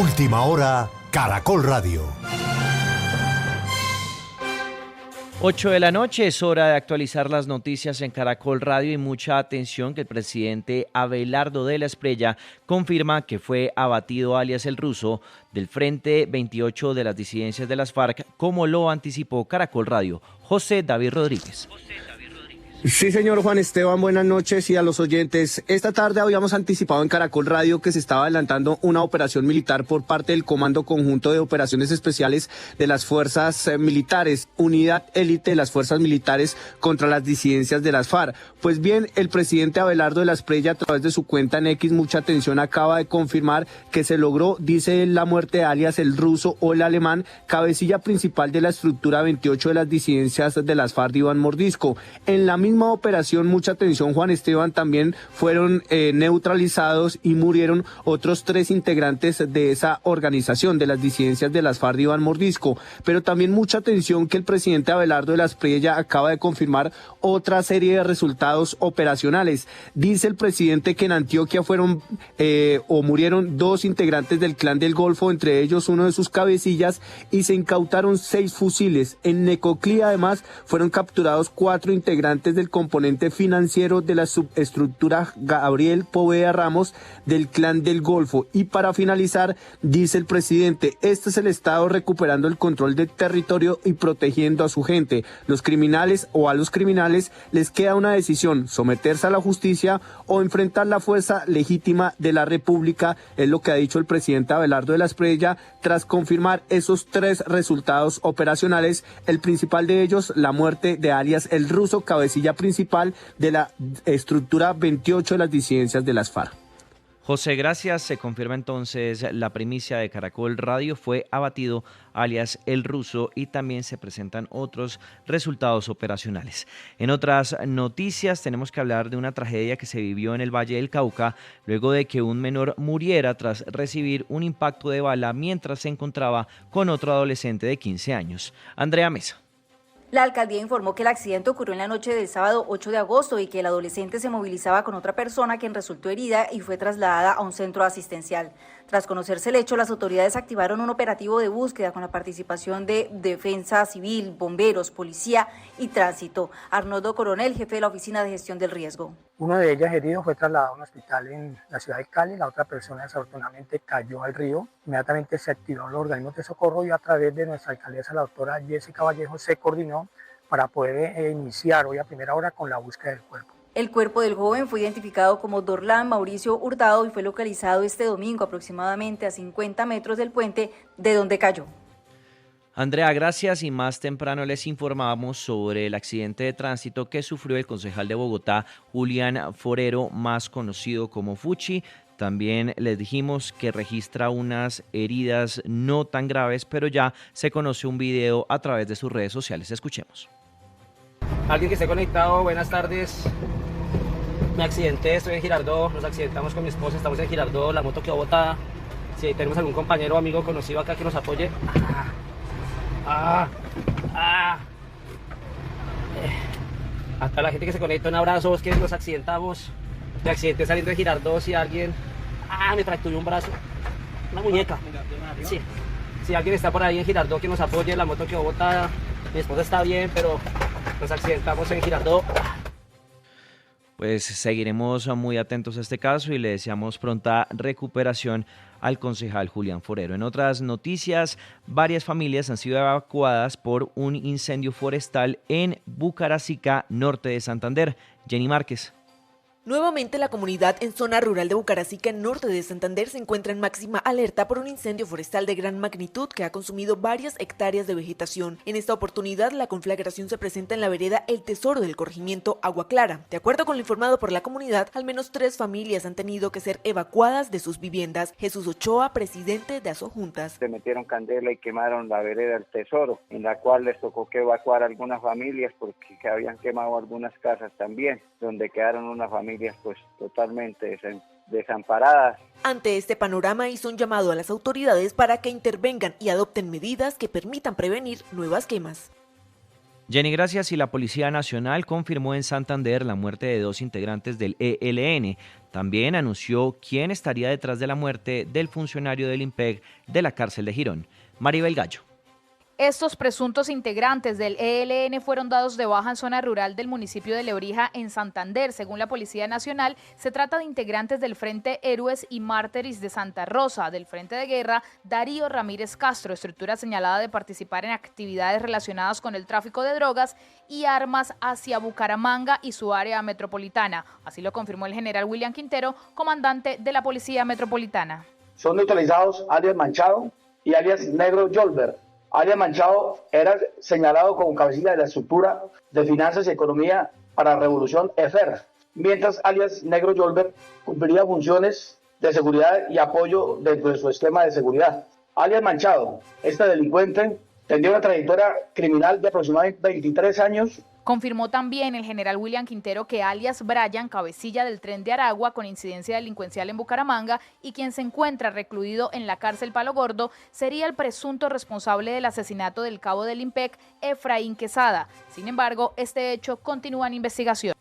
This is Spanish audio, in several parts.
Última hora, Caracol Radio. 8 de la noche, es hora de actualizar las noticias en Caracol Radio y mucha atención que el presidente Abelardo de la Espriella confirma que fue abatido alias el ruso del Frente 28 de las disidencias de las FARC, como lo anticipó Caracol Radio. José David Rodríguez. Sí, señor Juan Esteban, buenas noches y a los oyentes. Esta tarde habíamos anticipado en Caracol Radio que se estaba adelantando una operación militar por parte del Comando Conjunto de Operaciones Especiales de las Fuerzas Militares, Unidad Élite de las Fuerzas Militares contra las disidencias de las FARC. Pues bien, el presidente Abelardo de la Espriella, a través de su cuenta en X, mucha atención, acaba de confirmar que se logró, dice él, la muerte de alias el ruso o el alemán, cabecilla principal de la estructura 28 de las disidencias de las FARC, Iván Mordisco. En la misma operación, mucha atención, Juan Esteban, también fueron neutralizados y murieron otros 3 integrantes de esa organización de las disidencias de las FARC, Iván Mordisco. Pero también mucha atención que el presidente Abelardo de la Espriella acaba de confirmar otra serie de resultados operacionales. Dice el presidente que en Antioquia fueron murieron 2 integrantes del Clan del Golfo, entre ellos uno de sus cabecillas, y se incautaron 6 fusiles. En Necoclí, además, fueron capturados 4 integrantes del componente financiero de la subestructura Gabriel Poveda Ramos del Clan del Golfo. Y para finalizar, dice el presidente, este es el Estado recuperando el control del territorio y protegiendo a su gente. Los criminales o a los criminales les queda una decisión: someterse a la justicia o enfrentar la fuerza legítima de la República, es lo que ha dicho el presidente Abelardo de la Espriella tras confirmar esos 3 resultados operacionales, el principal de ellos, la muerte de alias el ruso, cabecilla principal de la estructura 28 de las disidencias de las FARC. José, gracias. Se confirma entonces la primicia de Caracol Radio, fue abatido alias el ruso, y también se presentan otros resultados operacionales. En otras noticias tenemos que hablar de una tragedia que se vivió en el Valle del Cauca luego de que un menor muriera tras recibir un impacto de bala mientras se encontraba con otro adolescente de 15 años. Andrea Mesa. La alcaldía informó que el accidente ocurrió en la noche del sábado 8 de agosto y que el adolescente se movilizaba con otra persona, quien resultó herida y fue trasladada a un centro asistencial. Tras conocerse el hecho, las autoridades activaron un operativo de búsqueda con la participación de Defensa Civil, bomberos, policía y tránsito. Arnoldo Coronel, jefe de la Oficina de Gestión del Riesgo. Uno de ellas herido fue trasladado a un hospital en la ciudad de Cali, la otra persona desafortunadamente cayó al río. Inmediatamente se activaron los organismos de socorro y a través de nuestra alcaldesa, la doctora Jessica Vallejo, se coordinó para poder iniciar hoy a primera hora con la búsqueda del cuerpo. El cuerpo del joven fue identificado como Dorlan Mauricio Hurtado y fue localizado este domingo aproximadamente a 50 metros del puente de donde cayó. Andrea, gracias. Y más temprano les informamos sobre el accidente de tránsito que sufrió el concejal de Bogotá, Julián Forero, más conocido como Fuchi. También les dijimos que registra unas heridas no tan graves, pero ya se conoce un video a través de sus redes sociales. Escuchemos. Alguien que esté conectado, buenas tardes. Me accidenté, estoy en Girardot, nos accidentamos con mi esposa, estamos en Girardot, la moto quedó botada. Si tenemos algún compañero o amigo conocido acá que nos apoye. A toda la gente que se conecta, un abrazo, vos que nos accidentamos. Me accidenté saliendo de Girardot, si alguien... me fracturó un brazo, una muñeca. Sí. Si alguien está por ahí en Girardot que nos apoye, la moto quedó botada. Mi esposa está bien, pero nos accidentamos en Girardot. Pues seguiremos muy atentos a este caso y le deseamos pronta recuperación al concejal Julián Forero. En otras noticias, varias familias han sido evacuadas por un incendio forestal en Bucaracica, norte de Santander. Jenny Márquez. Nuevamente la comunidad en zona rural de Bucaracica, norte de Santander, se encuentra en máxima alerta por un incendio forestal de gran magnitud que ha consumido varias hectáreas de vegetación. En esta oportunidad, la conflagración se presenta en la vereda El Tesoro del corregimiento Agua Clara. De acuerdo con lo informado por la comunidad, al menos 3 familias han tenido que ser evacuadas de sus viviendas. Jesús Ochoa, presidente de Asojuntas. Se metieron candela y quemaron la vereda El Tesoro, en la cual les tocó que evacuar algunas familias porque habían quemado algunas casas también, donde quedaron unas familias pues totalmente desamparadas. Ante este panorama hizo un llamado a las autoridades para que intervengan y adopten medidas que permitan prevenir nuevas quemas. Jenny, gracias. Y la Policía Nacional confirmó en Santander la muerte de 2 integrantes del ELN. También anunció quién estaría detrás de la muerte del funcionario del IMPEC de la cárcel de Girón. Maribel Gallo. Estos presuntos integrantes del ELN fueron dados de baja en zona rural del municipio de Lebrija, en Santander. Según la Policía Nacional, se trata de integrantes del Frente Héroes y Mártires de Santa Rosa, del Frente de Guerra Darío Ramírez Castro, estructura señalada de participar en actividades relacionadas con el tráfico de drogas y armas hacia Bucaramanga y su área metropolitana. Así lo confirmó el general William Quintero, comandante de la Policía Metropolitana. Son neutralizados alias Manchado y alias Negro Yolver. Alias Manchado era señalado como cabecilla de la estructura de finanzas y economía para Revolución EFER, mientras alias Negro Yolver cumpliría funciones de seguridad y apoyo dentro de su esquema de seguridad. Alias Manchado, este delincuente, tendría una trayectoria criminal de aproximadamente 23 años. Confirmó también el general William Quintero que alias Brian, cabecilla del Tren de Aragua con incidencia delincuencial en Bucaramanga y quien se encuentra recluido en la cárcel Palo Gordo, sería el presunto responsable del asesinato del cabo del IMPEC, Efraín Quesada. Sin embargo, este hecho continúa en investigación.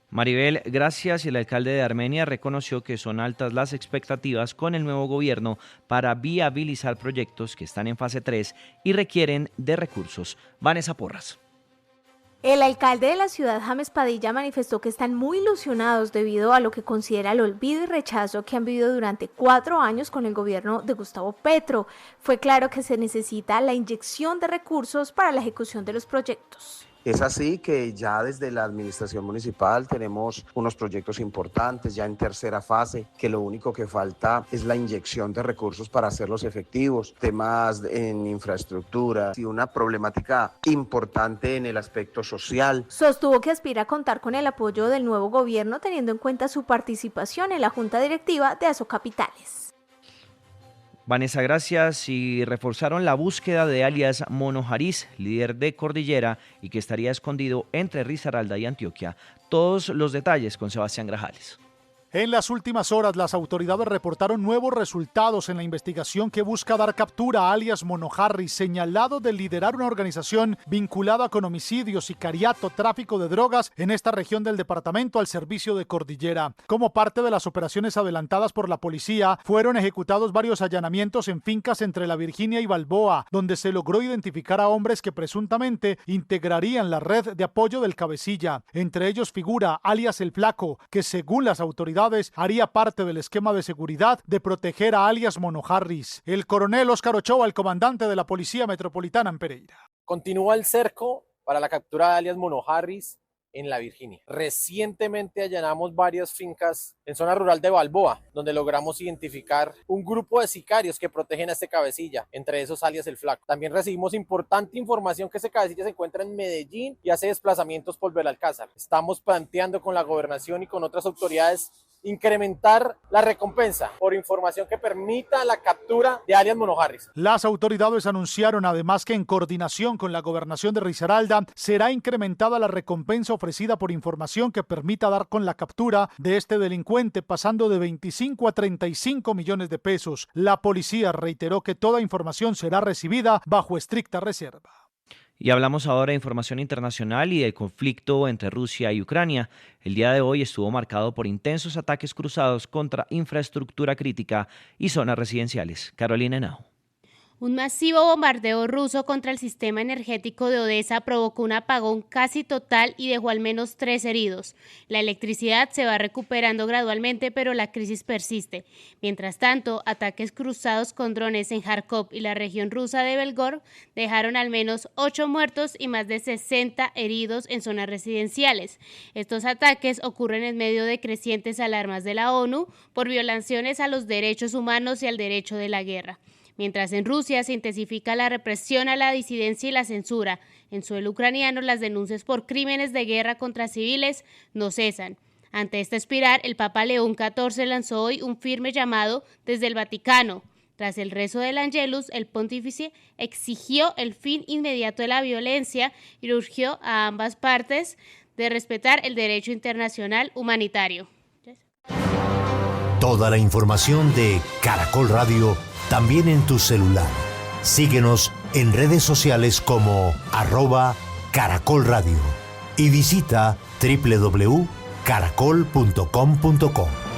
Maribel, gracias. Y el alcalde de Armenia reconoció que son altas las expectativas con el nuevo gobierno para viabilizar proyectos que están en fase 3 y requieren de recursos. Vanessa Porras. El alcalde de la ciudad, James Padilla, manifestó que están muy ilusionados debido a lo que considera el olvido y rechazo que han vivido durante 4 años con el gobierno de Gustavo Petro. Fue claro que se necesita la inyección de recursos para la ejecución de los proyectos. Es así que ya desde la administración municipal tenemos unos proyectos importantes ya en tercera fase, que lo único que falta es la inyección de recursos para hacerlos efectivos, temas en infraestructura y una problemática importante en el aspecto social. Sostuvo que aspira a contar con el apoyo del nuevo gobierno teniendo en cuenta su participación en la junta directiva de Asocapitales. Vanessa, gracias. Y reforzaron la búsqueda de alias Mono Jariz, líder de Cordillera y que estaría escondido entre Risaralda y Antioquia. Todos los detalles con Sebastián Grajales. En las últimas horas, las autoridades reportaron nuevos resultados en la investigación que busca dar captura a alias Mono Harris, señalado de liderar una organización vinculada con homicidios, sicariato, tráfico de drogas en esta región del departamento al servicio de Cordillera. Como parte de las operaciones adelantadas por la policía, fueron ejecutados varios allanamientos en fincas entre La Virginia y Balboa, donde se logró identificar a hombres que presuntamente integrarían la red de apoyo del cabecilla. Entre ellos figura alias El Flaco, que según las autoridades haría parte del esquema de seguridad de proteger a alias Mono Harris. El coronel Óscar Ochoa, el comandante de la Policía Metropolitana en Pereira. Continúa el cerco para la captura de alias Mono Harris en La Virginia. Recientemente allanamos varias fincas en zona rural de Balboa, donde logramos identificar un grupo de sicarios que protegen a este cabecilla, entre esos alias El Flaco. También recibimos importante información que ese cabecilla se encuentra en Medellín y hace desplazamientos por Belalcázar. Estamos planteando con la gobernación y con otras autoridades incrementar la recompensa por información que permita la captura de alias Mono Harris. Las autoridades anunciaron además que en coordinación con la gobernación de Risaralda será incrementada la recompensa ofrecida por información que permita dar con la captura de este delincuente, pasando de 25 a 35 millones de pesos. La policía reiteró que toda información será recibida bajo estricta reserva. Y hablamos ahora de información internacional y del conflicto entre Rusia y Ucrania. El día de hoy estuvo marcado por intensos ataques cruzados contra infraestructura crítica y zonas residenciales. Carolina Henao. Un masivo bombardeo ruso contra el sistema energético de Odessa provocó un apagón casi total y dejó al menos 3 heridos. La electricidad se va recuperando gradualmente, pero la crisis persiste. Mientras tanto, ataques cruzados con drones en Kharkov y la región rusa de Belgorod dejaron al menos 8 muertos y más de 60 heridos en zonas residenciales. Estos ataques ocurren en medio de crecientes alarmas de la ONU por violaciones a los derechos humanos y al derecho de la guerra. Mientras en Rusia se intensifica la represión a la disidencia y la censura, en suelo ucraniano las denuncias por crímenes de guerra contra civiles no cesan. Ante esta espiral, el Papa León XIV lanzó hoy un firme llamado desde el Vaticano. Tras el rezo del Angelus, el pontífice exigió el fin inmediato de la violencia y urgió a ambas partes de respetar el derecho internacional humanitario. Toda la información de Caracol Radio también en tu celular. Síguenos en redes sociales como Caracol Radio y visita www.caracol.com.co.